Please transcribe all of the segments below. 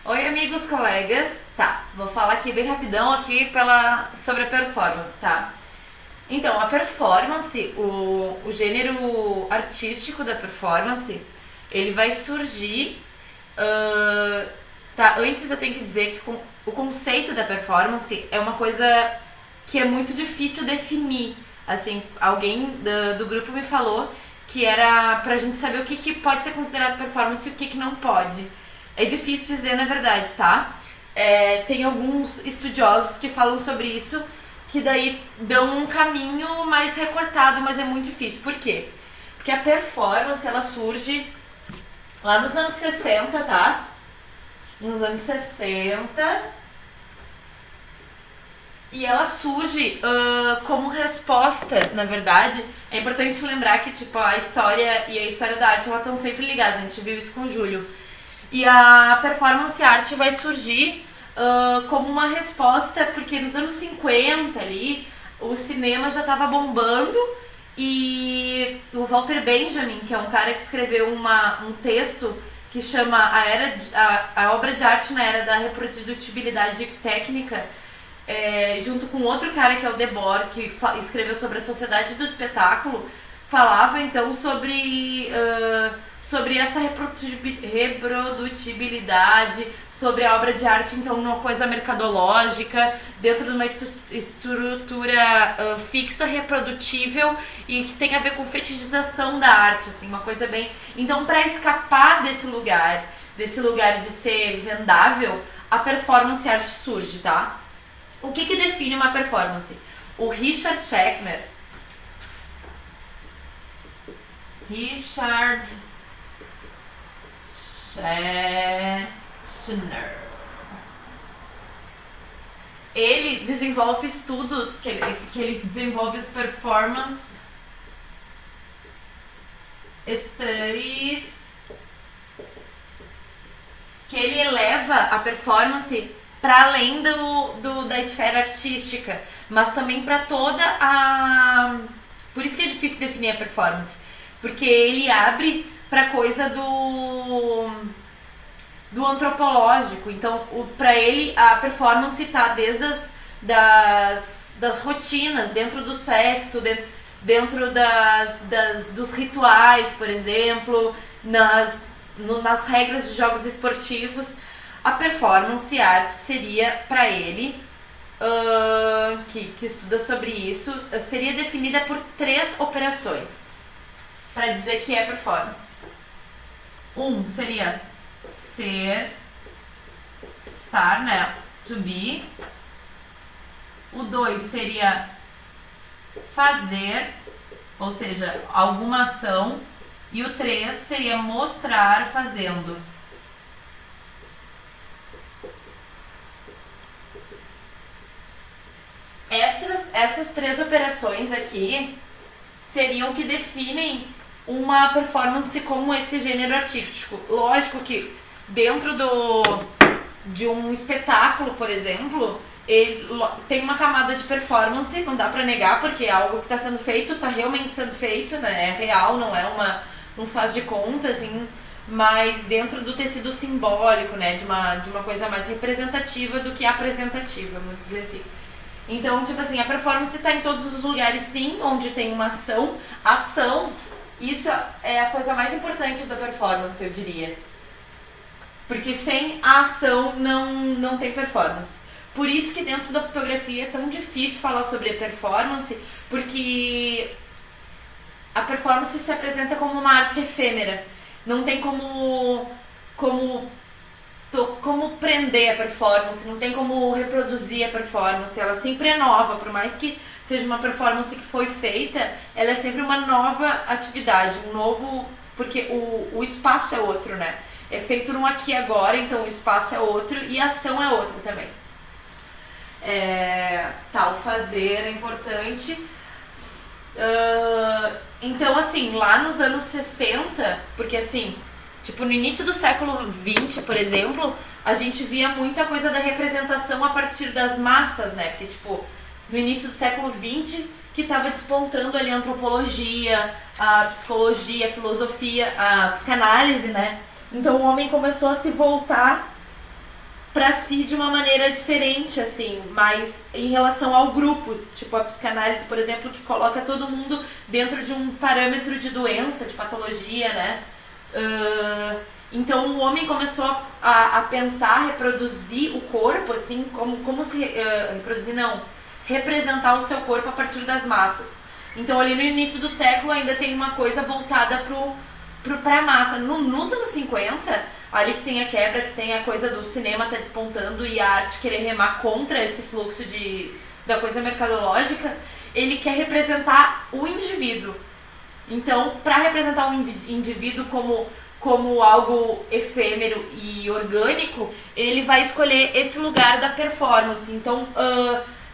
Oi, amigos, colegas. Tá, vou falar aqui bem rapidão sobre a performance, tá? Então, a performance, o gênero artístico da performance, ele vai surgir. Tá, antes eu tenho que dizer que o conceito da performance é uma coisa que é muito difícil definir. Assim, alguém do grupo me falou que era pra gente saber o que pode ser considerado performance e o que não pode. É difícil dizer, na verdade, tá? Tem alguns estudiosos que falam sobre isso, que daí dão um caminho mais recortado, mas é muito difícil. Por quê? Porque a performance, ela surge lá nos anos 60, tá? Nos anos 60. E ela surge como resposta, na verdade. É importante lembrar que tipo, a história e a história da arte estão sempre ligadas. A gente viu isso com o Júlio. E a performance art vai surgir como uma resposta, porque nos anos 50 ali, o cinema já estava bombando e o Walter Benjamin, que é um cara que escreveu um texto que chama a obra de arte na era da reprodutibilidade técnica, junto com outro cara que é o Debord, que escreveu sobre a sociedade do espetáculo, falava então sobre essa reprodutibilidade, sobre a obra de arte, então, uma coisa mercadológica, dentro de uma estrutura fixa, reprodutível e que tem a ver com fetichização da arte, assim, uma coisa bem... Então, para escapar desse lugar de ser vendável, a performance art surge, tá? O que define uma performance? O Richard Schechner, ele desenvolve estudos, que ele desenvolve os performance studies, que ele eleva a performance para além da esfera artística, mas também para toda a... Por isso que é difícil definir a performance, porque ele abre para coisa do antropológico. Então, para ele, a performance está desde das rotinas, dentro do sexo, dentro dos rituais, por exemplo, nas regras de jogos esportivos. A performance art seria, para ele, que estuda sobre isso, seria definida por 3 operações para dizer que é performance. Seria estar, né? To be. O 2 seria fazer, ou seja, alguma ação. E o 3 seria mostrar fazendo. Essas 3 operações aqui seriam que definem uma performance como esse gênero artístico. Lógico que dentro de um espetáculo, por exemplo, ele tem uma camada de performance, não dá pra negar, porque é algo que está sendo feito, está realmente sendo feito, né? É real, não é um faz de conta, assim, mas dentro do tecido simbólico, né? De uma coisa mais representativa do que apresentativa, vamos dizer assim. Então, tipo assim, a performance está em todos os lugares, sim, onde tem uma ação. Ação, isso é a coisa mais importante da performance, eu diria. Porque sem a ação não tem performance. Por isso que dentro da fotografia é tão difícil falar sobre a performance, porque a performance se apresenta como uma arte efêmera. Não tem como prender a performance, não tem como reproduzir a performance. Ela sempre é nova, por mais que seja uma performance que foi feita, ela é sempre uma nova atividade, um novo... Porque o espaço é outro, né? É feito no aqui e agora, então o espaço é outro e a ação é outra também. O fazer é importante. Então, assim, lá nos anos 60, porque assim, tipo, no início do século XX, por exemplo, a gente via muita coisa da representação a partir das massas, né? Porque, tipo, no início do século XX, que estava despontando ali a antropologia, a psicologia, a filosofia, a psicanálise, né? Então o homem começou a se voltar pra si de uma maneira diferente, assim, mas em relação ao grupo, tipo a psicanálise, por exemplo, que coloca todo mundo dentro de um parâmetro de doença, de patologia, né? Então o homem começou a pensar, reproduzir o corpo, assim, como se reproduzir, não, representar o seu corpo a partir das massas. Então ali no início do século ainda tem uma coisa voltada pra massa. Nos anos 50, ali que tem a quebra, que tem a coisa do cinema tá despontando e a arte querer remar contra esse fluxo da coisa mercadológica, ele quer representar o indivíduo. Então, para representar um indivíduo como algo efêmero e orgânico, ele vai escolher esse lugar da performance. Então,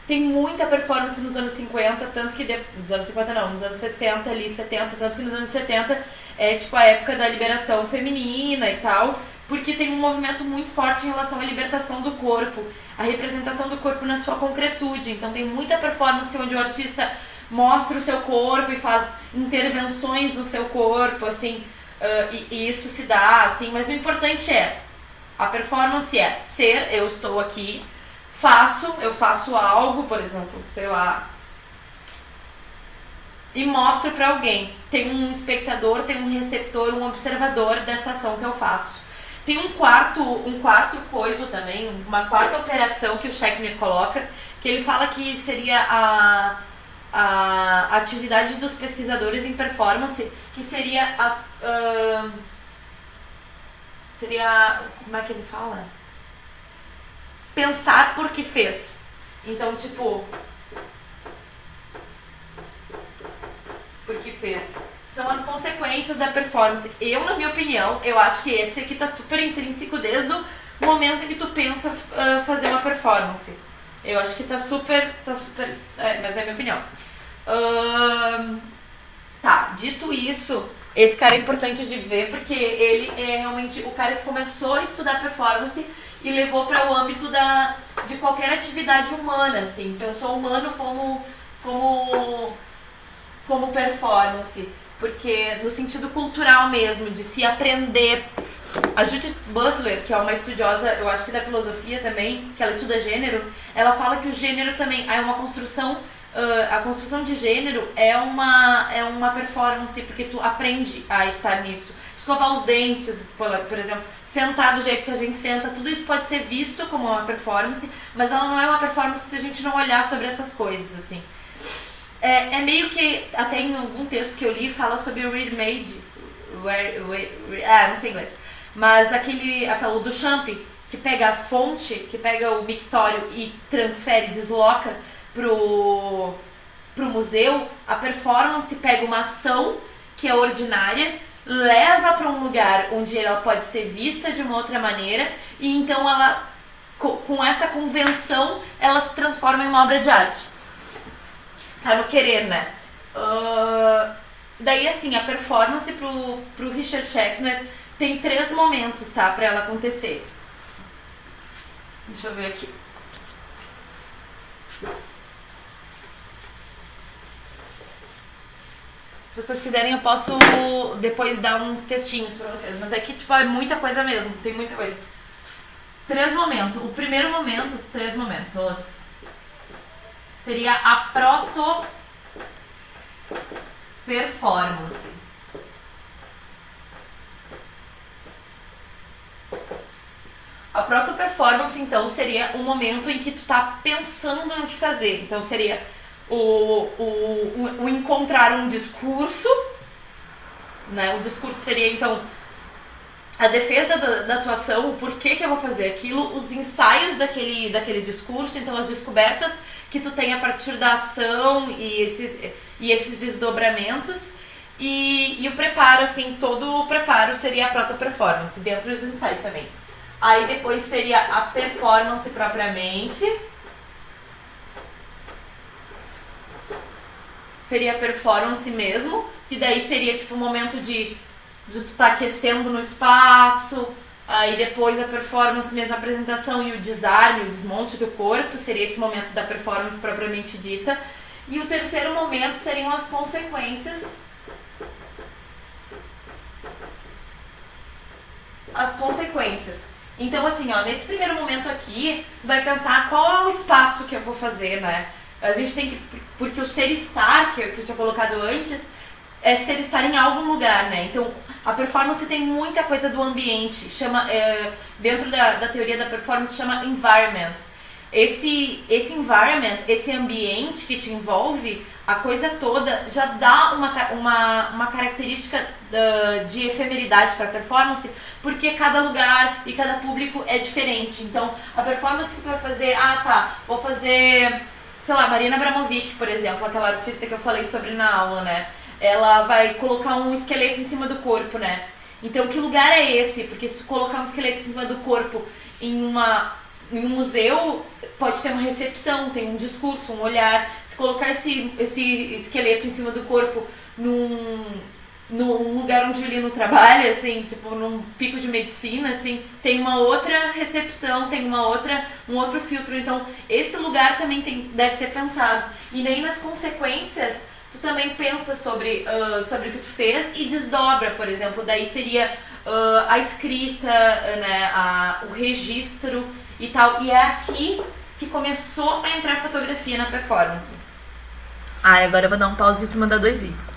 tem muita performance nos anos 50, tanto que... nos anos 50 não, nos anos 60 ali, 70, tanto que nos anos 70 é tipo a época da liberação feminina e tal, porque tem um movimento muito forte em relação à libertação do corpo, a representação do corpo na sua concretude. Então tem muita performance onde o artista mostra o seu corpo e faz intervenções no seu corpo, assim, e isso se dá, assim, mas o importante a performance ser, eu estou aqui, eu faço algo, por exemplo, sei lá, e mostro pra alguém. Tem um espectador, tem um receptor, um observador dessa ação que eu faço. Tem um quarto coisa também, uma quarta operação que o Schechner coloca, que ele fala que seria a atividade dos pesquisadores em performance, que seria como é que ele fala? Pensar por que fez. Então, tipo, por que fez? São as consequências da performance. Eu, na minha opinião, eu acho que esse aqui tá super intrínseco desde o momento em que tu pensa fazer uma performance. Eu acho que tá super, mas é a minha opinião. Tá, dito isso, esse cara é importante de ver porque ele é realmente o cara que começou a estudar performance e levou para o âmbito de qualquer atividade humana, assim. Pensou o humano como performance, porque no sentido cultural mesmo, de se aprender. A Judith Butler, que é uma estudiosa, eu acho que da filosofia também, que ela estuda gênero, ela fala que o gênero também é uma construção, a construção de gênero é uma performance, porque tu aprende a estar nisso. Escovar os dentes, por exemplo, sentar do jeito que a gente senta, tudo isso pode ser visto como uma performance, mas ela não é uma performance se a gente não olhar sobre essas coisas, assim. É meio que, até em algum texto que eu li, fala sobre o ready-made, não sei inglês, mas o Duchamp, que pega a fonte, que pega o mictório e transfere, desloca pro museu. A performance pega uma ação que é ordinária, leva para um lugar onde ela pode ser vista de uma outra maneira, e então ela, com essa convenção, ela se transforma em uma obra de arte. Tá no querer, né? Daí, assim, a performance pro Richard Schechner tem 3 momentos, tá? Pra ela acontecer. Deixa eu ver aqui. Se vocês quiserem, eu posso depois dar uns textinhos pra vocês. Mas aqui, tipo, é muita coisa mesmo. Tem muita coisa. 3 momentos. O primeiro momento, 3 momentos. Seria a proto-performance. A proto-performance, então, seria o momento em que tu tá pensando no que fazer. Então, seria o encontrar um discurso, né? O discurso seria, então, a defesa da atuação, o porquê que eu vou fazer aquilo, os ensaios daquele discurso, então as descobertas que tu tem a partir da ação e esses desdobramentos, e o preparo, assim, todo o preparo seria a proto-performance, dentro dos ensaios também. Aí depois seria a performance propriamente, seria a performance mesmo, que daí seria tipo o momento de tu tá aquecendo no espaço. Aí depois a performance mesmo, a apresentação e o desarme, o desmonte do corpo, seria esse momento da performance propriamente dita. E o terceiro momento seriam as consequências. As consequências, Então, assim, ó, nesse primeiro momento aqui, tu vai pensar qual é o espaço que eu vou fazer, né? A gente tem que... Porque o ser estar, que eu tinha colocado antes, é ser estar em algum lugar, né? Então, a performance tem muita coisa do ambiente. Dentro da teoria da performance, chama environment. Esse environment, esse ambiente que te envolve, a coisa toda já dá uma característica de efemeridade para a performance, porque cada lugar e cada público é diferente. Então, a performance que tu vai fazer, vou fazer, sei lá, Marina Abramovic, por exemplo, aquela artista que eu falei sobre na aula, né? Ela vai colocar um esqueleto em cima do corpo, né? Então, que lugar é esse? Porque se colocar um esqueleto em cima do corpo em um museu, pode ter uma recepção, tem um discurso, um olhar. Se colocar esse esqueleto em cima do corpo num lugar onde o Lino trabalha, assim, tipo, num pico de medicina, assim, tem uma outra recepção, tem um outro filtro. Então, esse lugar também deve ser pensado. E nem nas consequências, tu também pensa sobre o que tu fez e desdobra, por exemplo. Daí seria a escrita, né, o registro e tal. E é aqui que começou a entrar fotografia na performance. Agora eu vou dar um pause e te mandar 2 vídeos.